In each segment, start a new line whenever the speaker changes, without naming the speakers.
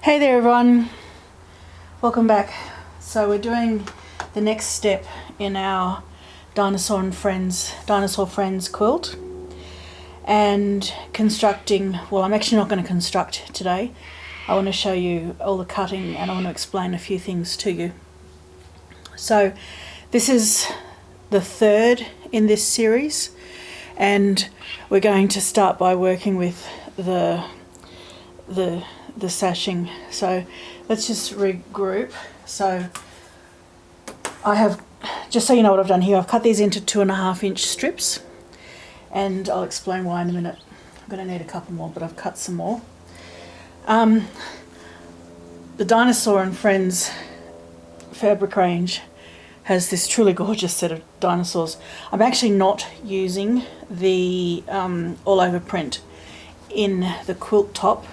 Hey there everyone, welcome back. So we're doing the next step in our Dinosaur Friends quilt and constructing, well, I'm actually not going to construct today. I want to show you all the cutting and I want to explain a few things to you. So this is the third in this series and we're going to start by working with the sashing. So let's just regroup. So I have, just so you know what I've done here, I've cut these into 2.5 inch strips and I'll explain why in a minute. I'm going to need a couple more, but I've cut some more. The Dinosaur and Friends fabric range has this truly gorgeous set of dinosaurs. I'm actually not using the all over print in the quilt top,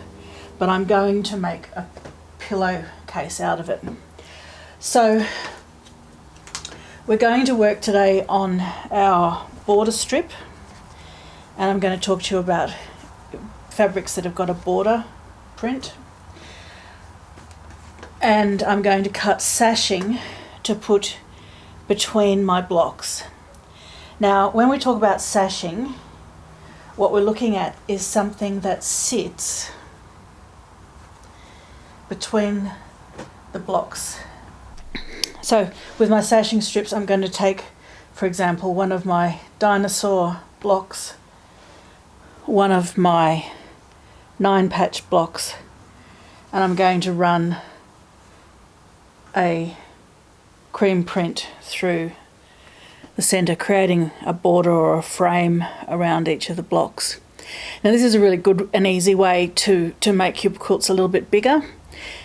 but I'm going to make a pillowcase out of it. So we're going to work today on our border strip, and I'm going to talk to you about fabrics that have got a border print. And I'm going to cut sashing to put between my blocks. Now, when we talk about sashing, what we're looking at is something that sits between the blocks. So with my sashing strips, I'm going to take, for example, one of my Dinosaur blocks, one of my 9-patch blocks, and I'm going to run a cream print through the centre, creating a border or a frame around each of the blocks. Now this is a really good and easy way to make your quilts a little bit bigger.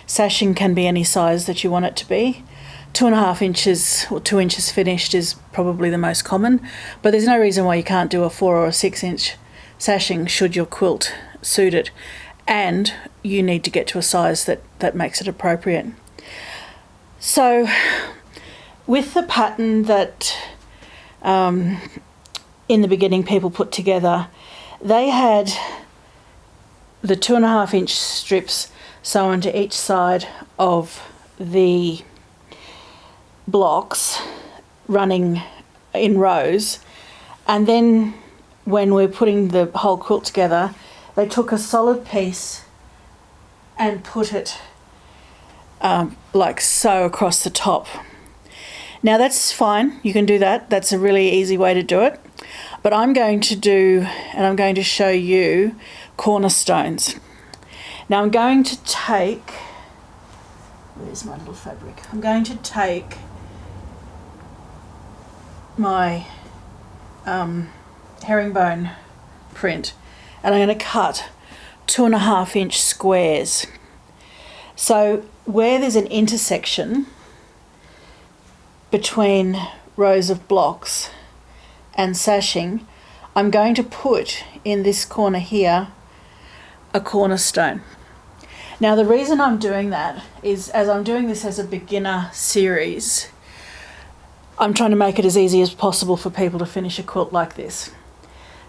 Sashing can be any size that you want it to be. 2.5 inches or 2 inches finished is probably the most common, but there's no reason why you can't do a 4 or a 6 inch sashing should your quilt suit it, and you need to get to a size that makes it appropriate. So with the pattern that in the beginning people put together, they had the 2.5 inch strips sewn to each side of the blocks running in rows, and then when we're putting the whole quilt together, they took a solid piece and put it like so across the top. Now that's fine, you can do that, that's a really easy way to do it, but I'm going to do, and I'm going to show you, cornerstones. Now I'm going to take, where's my little fabric? I'm going to take my herringbone print and I'm going to cut 2.5 inch squares. So where there's an intersection between rows of blocks and sashing, I'm going to put in this corner here a cornerstone. Now the reason I'm doing that is, as I'm doing this as a beginner series, I'm trying to make it as easy as possible for people to finish a quilt like this.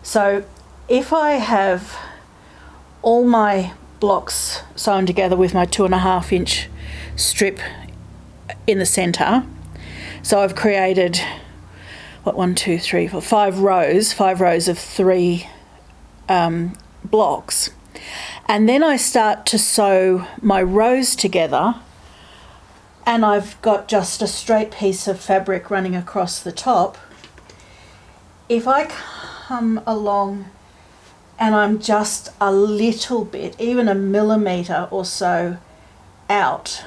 So if I have all my blocks sewn together with my 2.5 inch strip in the centre, so I've created, what, 1, 2, 3, 4, 5 rows of 3 blocks. And then I start to sew my rows together and I've got just a straight piece of fabric running across the top. If I come along and I'm just a little bit, even a millimetre or so out,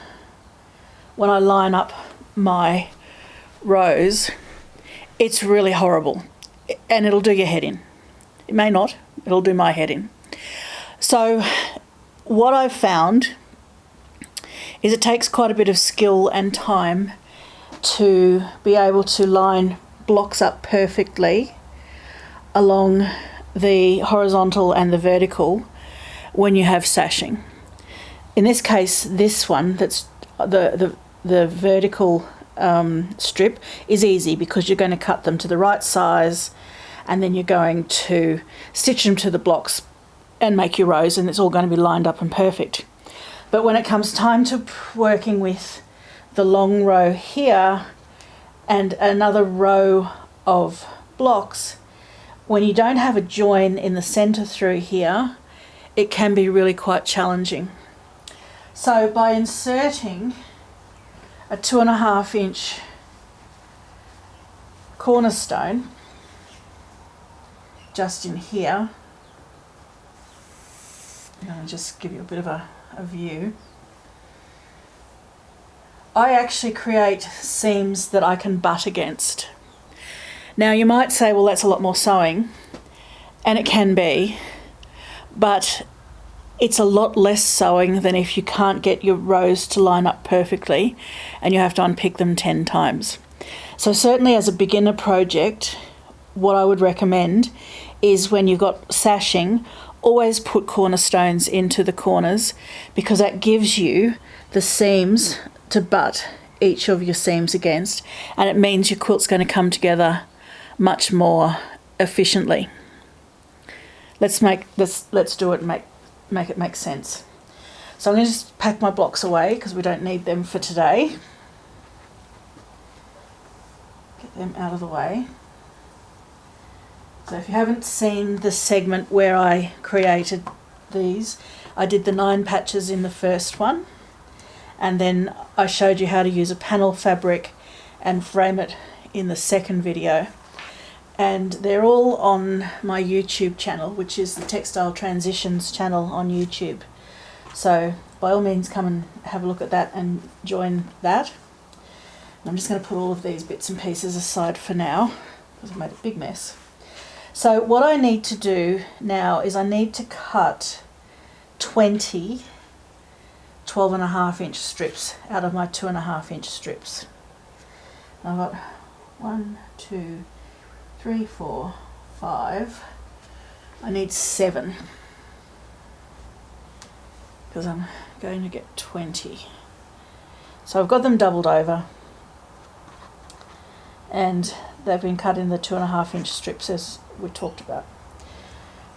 when I line up my rows, it's really horrible and it'll do your head in. It may not, it'll do my head in. So what I've found is it takes quite a bit of skill and time to be able to line blocks up perfectly along the horizontal and the vertical when you have sashing. In this case, this one, that's the vertical strip, is easy because you're going to cut them to the right size and then you're going to stitch them to the blocks and make your rows, and it's all going to be lined up and perfect. But when it comes time to working with the long row here and another row of blocks, when you don't have a join in the centre through here, it can be really quite challenging. So by inserting a 2.5 inch cornerstone just in here, I'm going to just give you a bit of a view. I actually create seams that I can butt against. Now you might say, well, that's a lot more sewing, and it can be, but it's a lot less sewing than if you can't get your rows to line up perfectly and you have to unpick them 10 times. So certainly as a beginner project, what I would recommend is when you've got sashing, always put cornerstones into the corners, because that gives you the seams to butt each of your seams against, and it means your quilt's going to come together much more efficiently. Let's do it and make it make sense. So I'm going to just pack my blocks away because we don't need them for today. Get them out of the way. So if you haven't seen the segment where I created these, I did the 9 patches in the first one, and then I showed you how to use a panel fabric and frame it in the second video. And they're all on my YouTube channel, which is the Textile Transitions channel on YouTube. So by all means come and have a look at that and join that. And I'm just going to put all of these bits and pieces aside for now because I've made a big mess. So what I need to do now is I need to cut 20 12.5 inch strips out of my 2.5 inch strips. I've got 1, 2, 3, 4, 5. I need 7 because I'm going to get 20. So I've got them doubled over and they've been cut in the 2.5 inch strips as we talked about.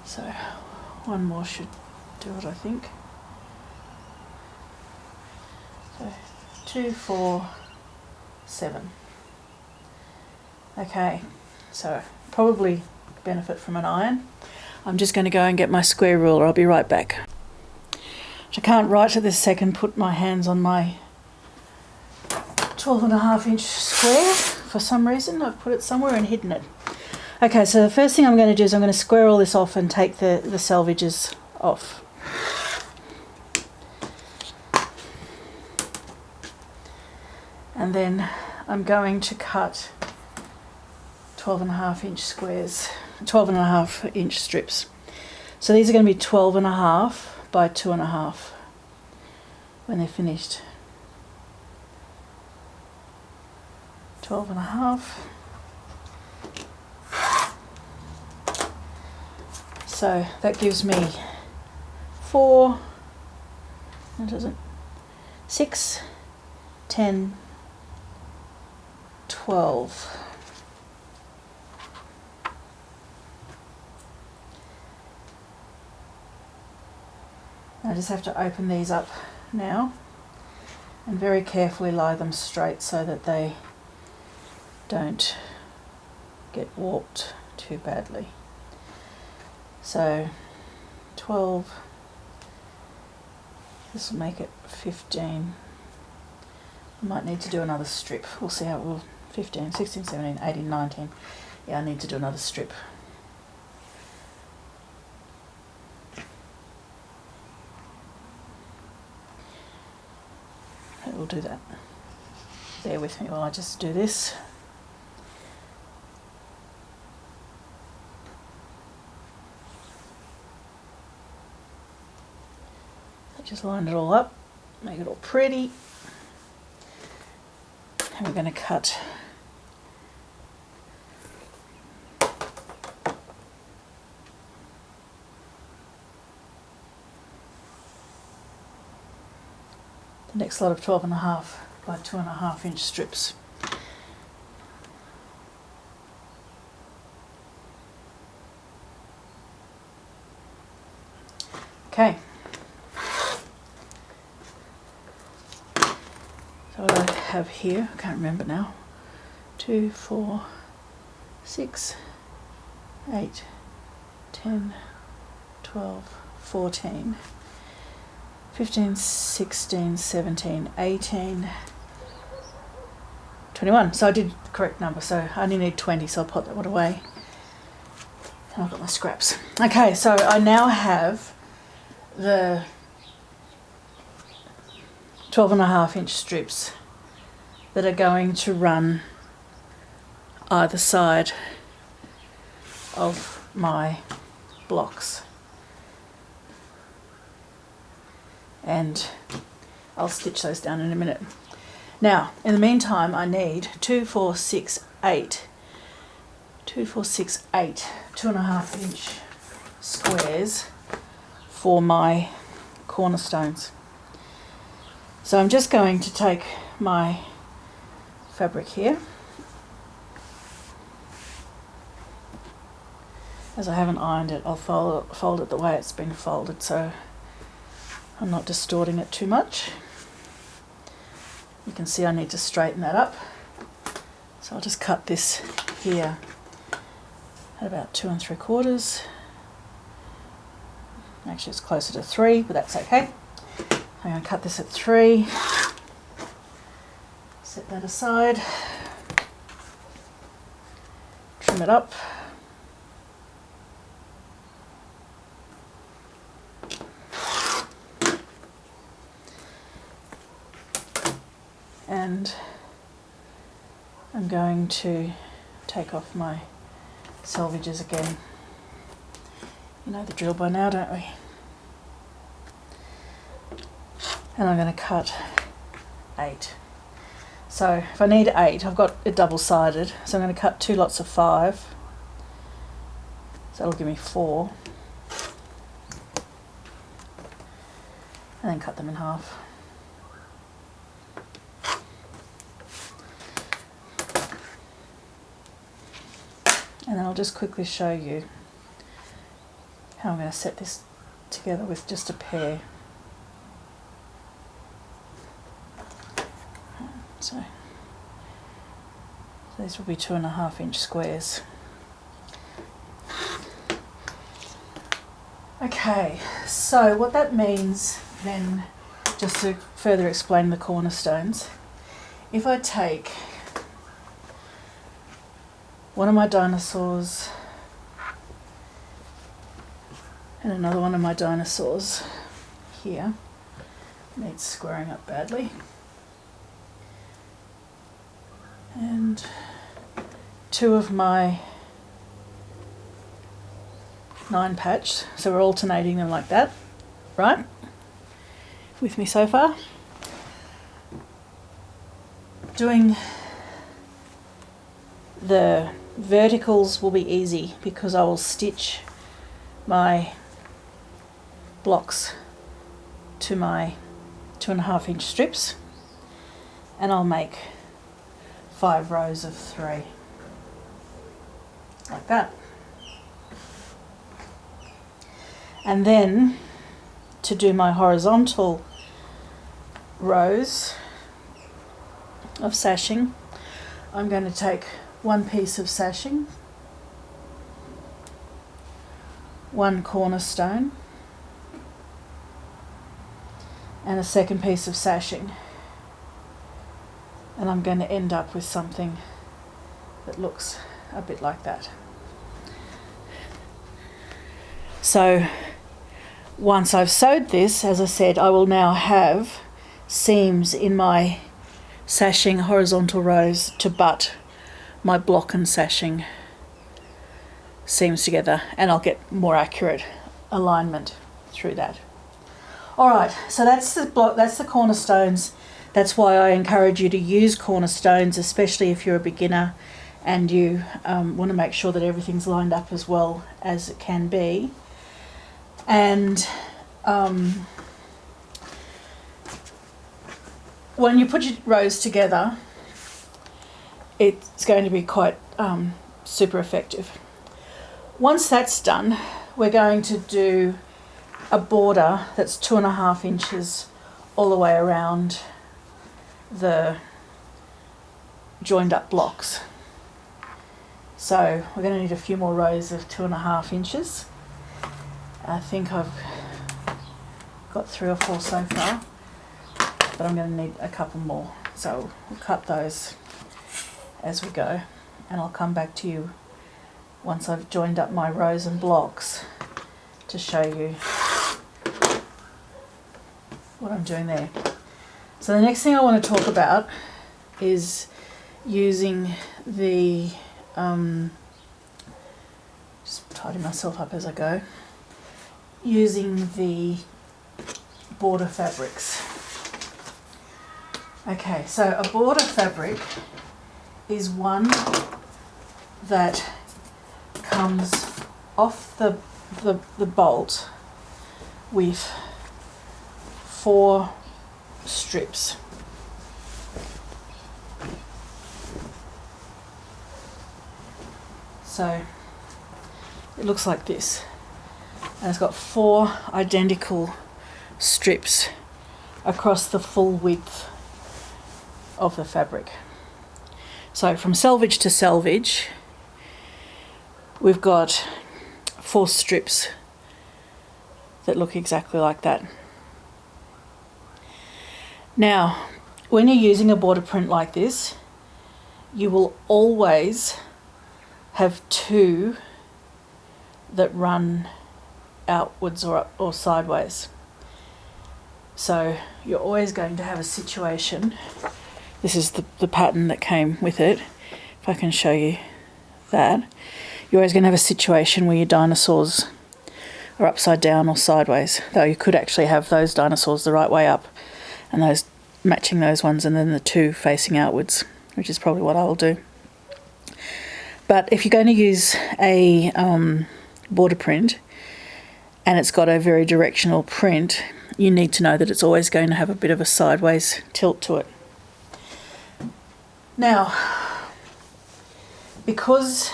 So one more should do it, I think. So 2, 4, 7. Okay, so probably benefit from an iron. I'm just going to go and get my square ruler. I'll be right back. I can't right at this second put my hands on my 12.5 inch square for some reason. I've put it somewhere and hidden it. Okay, so the first thing I'm going to do is I'm going to square all this off and take the selvages off. And then I'm going to cut 12.5 inch squares, 12.5 inch strips. So these are going to be 12.5 by 2.5 when they're finished. 12.5. So that gives me 4, that doesn't, 6, 10, 12. I just have to open these up now and very carefully lie them straight so that they don't get warped too badly. So 12, this will make it 15. I might need to do another strip. We'll see how it will. 15, 16, 17, 18, 19. Yeah, I need to do another strip. We'll do that. Bear with me while I just do this. Just line it all up, make it all pretty. And we're going to cut the next lot of 12.5 by 2.5 inch strips. Okay. have here? I can't remember now. 2, 4, 6, 8, 10, 12, 14, 15, 16, 17, 18, 21. So I did the correct number, so I only need 20, so I'll put that one away. And I've got my scraps. Okay, so I now have the 12.5 inch strips that are going to run either side of my blocks. And I'll stitch those down in a minute. Now, in the meantime, I need 2, 4, 6, 8. 2, 4, 6, 8 2.5 inch squares for my cornerstones. So I'm just going to take my fabric here, as I haven't ironed it. I'll fold it the way it's been folded so I'm not distorting it too much. You can see I need to straighten that up, so I'll just cut this here at about 2 3/4. Actually it's closer to 3, but that's okay. I'm going to cut this at 3, set that aside, trim it up. And I'm going to take off my selvages again. You know the drill by now, don't we? And I'm going to cut 8. So if I need 8, I've got it double-sided, so I'm going to cut 2 lots of 5. So that'll give me 4. And then cut them in half. And then I'll just quickly show you how I'm going to set this together with just a pair. So these will be 2.5 inch squares. Okay, so what that means then, just to further explain the cornerstones, if I take one of my dinosaurs and another one of my dinosaurs here, needs squaring up badly, and 2 of my 9 patch, so we're alternating them like that, right? With me so far? Doing the verticals will be easy because I will stitch my blocks to my 2.5 inch strips, and I'll make 5 rows of 3 like that. And then to do my horizontal rows of sashing, I'm going to take 1 piece of sashing, 1 cornerstone, and a second piece of sashing, and I'm going to end up with something that looks a bit like that. So once I've sewed this, as I said, I will now have seams in my sashing horizontal rows to butt my block and sashing seams together, and I'll get more accurate alignment through that. Alright, so that's the block, that's the cornerstones. That's why I encourage you to use cornerstones, especially if you're a beginner and you want to make sure that everything's lined up as well as it can be. And when you put your rows together, it's going to be quite super effective. Once that's done, we're going to do a border that's 2.5 inches all the way around the joined up blocks. So we're going to need a few more rows of 2.5 inches. I think I've got 3 or 4 so far, but I'm going to need a couple more. So we'll cut those as we go, and I'll come back to you once I've joined up my rows and blocks to show you what I'm doing there. So the next thing I want to talk about is using the, just tidy myself up as I go, using the border fabrics. Okay, so a border fabric is one that comes off the bolt with 4 strips. So it looks like this, and it's got 4 identical strips across the full width of the fabric. So from selvage to selvage, we've got 4 strips that look exactly like that. Now, when you're using a border print like this, you will always have 2 that run outwards or sideways. So you're always going to have a situation, this is the pattern that came with it, if I can show you that, you're always going to have a situation where your dinosaurs are upside down or sideways, though you could actually have those dinosaurs the right way up and those matching those ones, and then the 2 facing outwards, which is probably what I will do. But if you're going to use a border print and it's got a very directional print, you need to know that it's always going to have a bit of a sideways tilt to it. Now, because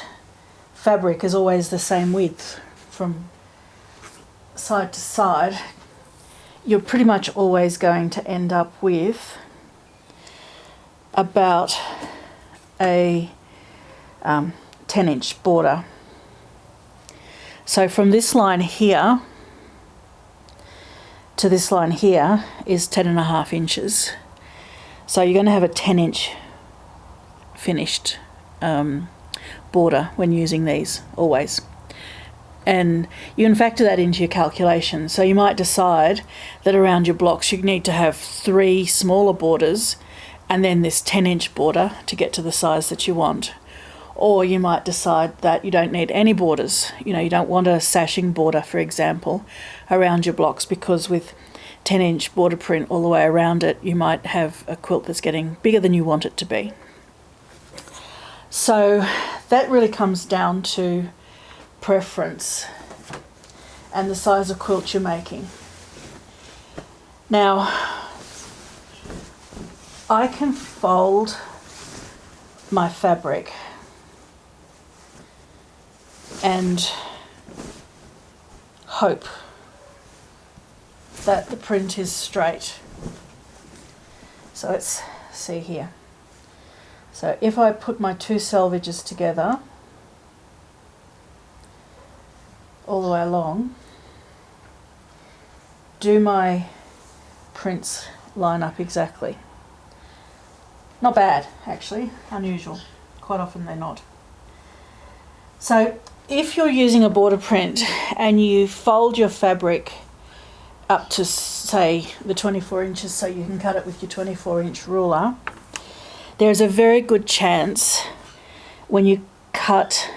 fabric is always the same width from side to side, you're pretty much always going to end up with about a 10-inch border. So from this line here to this line here is 10.5 inches. So you're going to have a 10-inch finished border when using these, always. And you can factor that into your calculation. So you might decide that around your blocks you need to have 3 smaller borders and then this 10-inch border to get to the size that you want. Or you might decide that you don't need any borders. You know, you don't want a sashing border, for example, around your blocks, because with 10-inch border print all the way around it, you might have a quilt that's getting bigger than you want it to be. So that really comes down to preference and the size of quilt you're making. Now, I can fold my fabric and hope that the print is straight. So let's see here. So if I put my 2 selvages together all the way along, do my prints line up exactly? Not bad, actually, unusual. Quite often they're not. So if you're using a border print and you fold your fabric up to, say, the 24 inches so you can cut it with your 24-inch ruler, there's a very good chance when you cut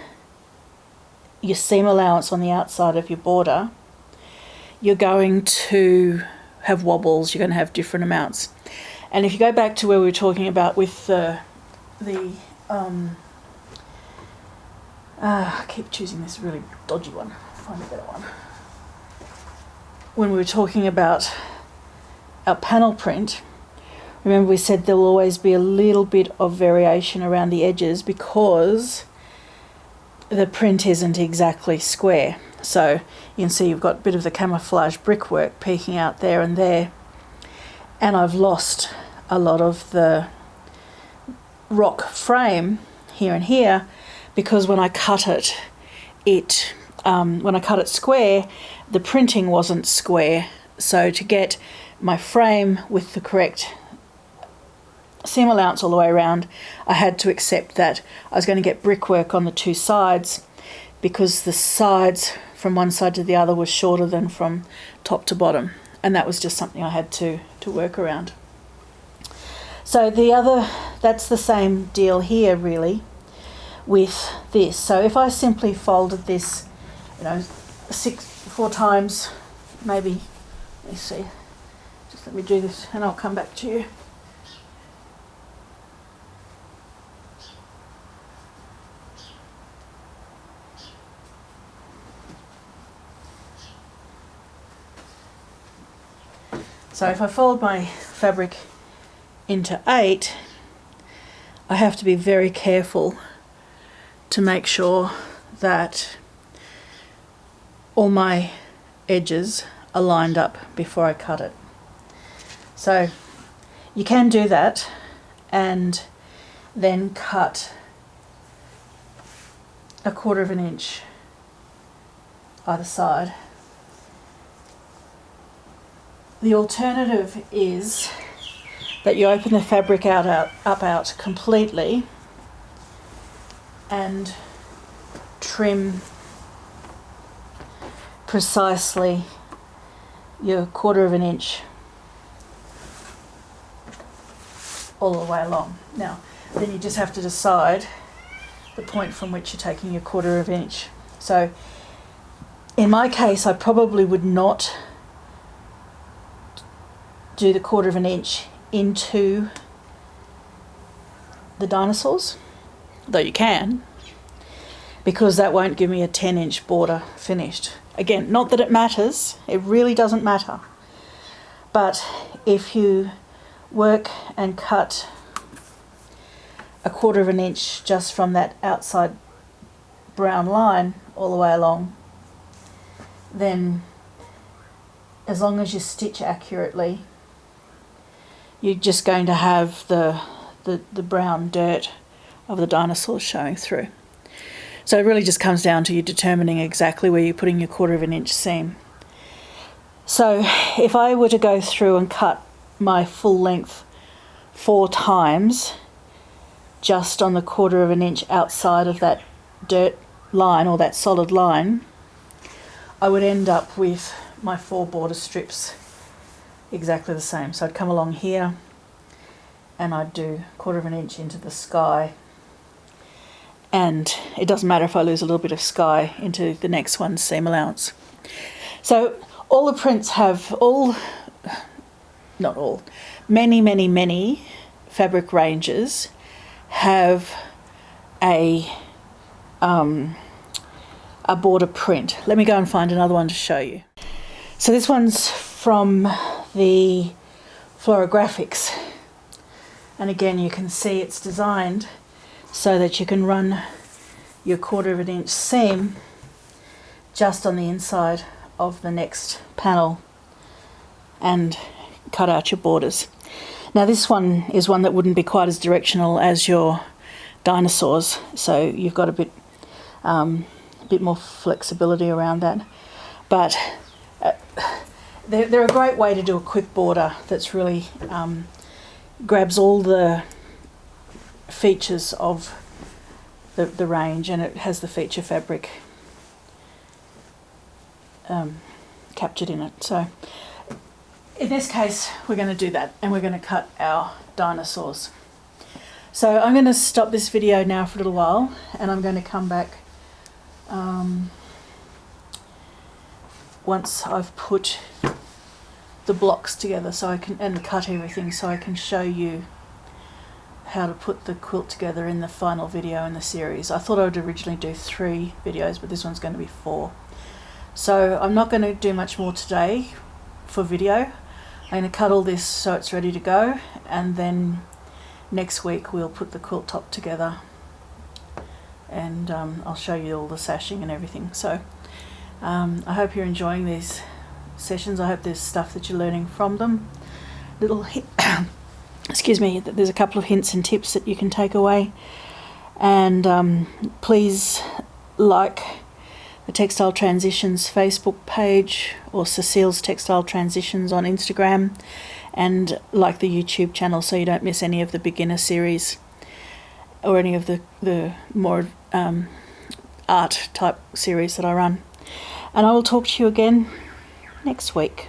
your seam allowance on the outside of your border, you're going to have wobbles, you're going to have different amounts. And if you go back to where we were talking about with I keep choosing this really dodgy one, find a better one. When we were talking about our panel print, remember we said there will always be a little bit of variation around the edges because the print isn't exactly square. So you can see you've got a bit of the camouflage brickwork peeking out there and there. And I've lost a lot of the rock frame here and here, because when I cut it, when I cut it square, the printing wasn't square. So to get my frame with the correct seam allowance all the way around, I had to accept that I was going to get brickwork on the two sides, because the sides from one side to the other was shorter than from top to bottom, and that was just something I had to work around. So that's the same deal here really with this. So if I simply folded this, 4 times, maybe, let me see, just let me do this and I'll come back to you. So if I fold my fabric into 8, I have to be very careful to make sure that all my edges are lined up before I cut it. So you can do that and then cut 1/4 inch either side. The alternative is that you open the fabric out completely and trim precisely your 1/4 inch all the way along. Now, then you just have to decide the point from which you're taking your 1/4 inch. So in my case, I probably would not do the 1/4 inch into the dinosaurs, though you can, because that won't give me a 10-inch border finished. Again, not that it matters, it really doesn't matter, but if you work and cut 1/4 inch just from that outside brown line all the way along, then as long as you stitch accurately, you're just going to have the brown dirt of the dinosaurs showing through. So it really just comes down to you determining exactly where you're putting your 1/4 inch seam. So if I were to go through and cut my full length 4 times just on the 1/4 inch outside of that dirt line or that solid line, I would end up with my 4 border strips exactly the same. So I'd come along here and I'd do 1/4 inch into the sky, and it doesn't matter if I lose a little bit of sky into the next one's seam allowance. So all the prints have many fabric ranges have a border print. Let me go and find another one to show you. So this one's from the Florographics, and again you can see it's designed so that you can run your 1/4 inch seam just on the inside of the next panel and cut out your borders. Now this one is one that wouldn't be quite as directional as your dinosaurs, so you've got a bit more flexibility around that, but they're a great way to do a quick border that's really grabs all the features of the range, and it has the feature fabric captured in it. So in this case we're going to do that, and we're going to cut our dinosaurs. So I'm going to stop this video now for a little while, and I'm going to come back once I've put the blocks together and cut everything, so I can show you how to put the quilt together in the final video in the series. I thought I would originally do 3 videos, but this one's going to be 4. So I'm not going to do much more today for video. I'm going to cut all this so it's ready to go, and then next week we'll put the quilt top together, and I'll show you all the sashing and everything. So I hope you're enjoying these sessions. I hope there's stuff that you're learning from them, little excuse me, there's a couple of hints and tips that you can take away. And please like the Textile Transitions Facebook page, or Cecile's Textile Transitions on Instagram, and like the YouTube channel so you don't miss any of the beginner series or any of the more art type series that I run. And I will talk to you again next week.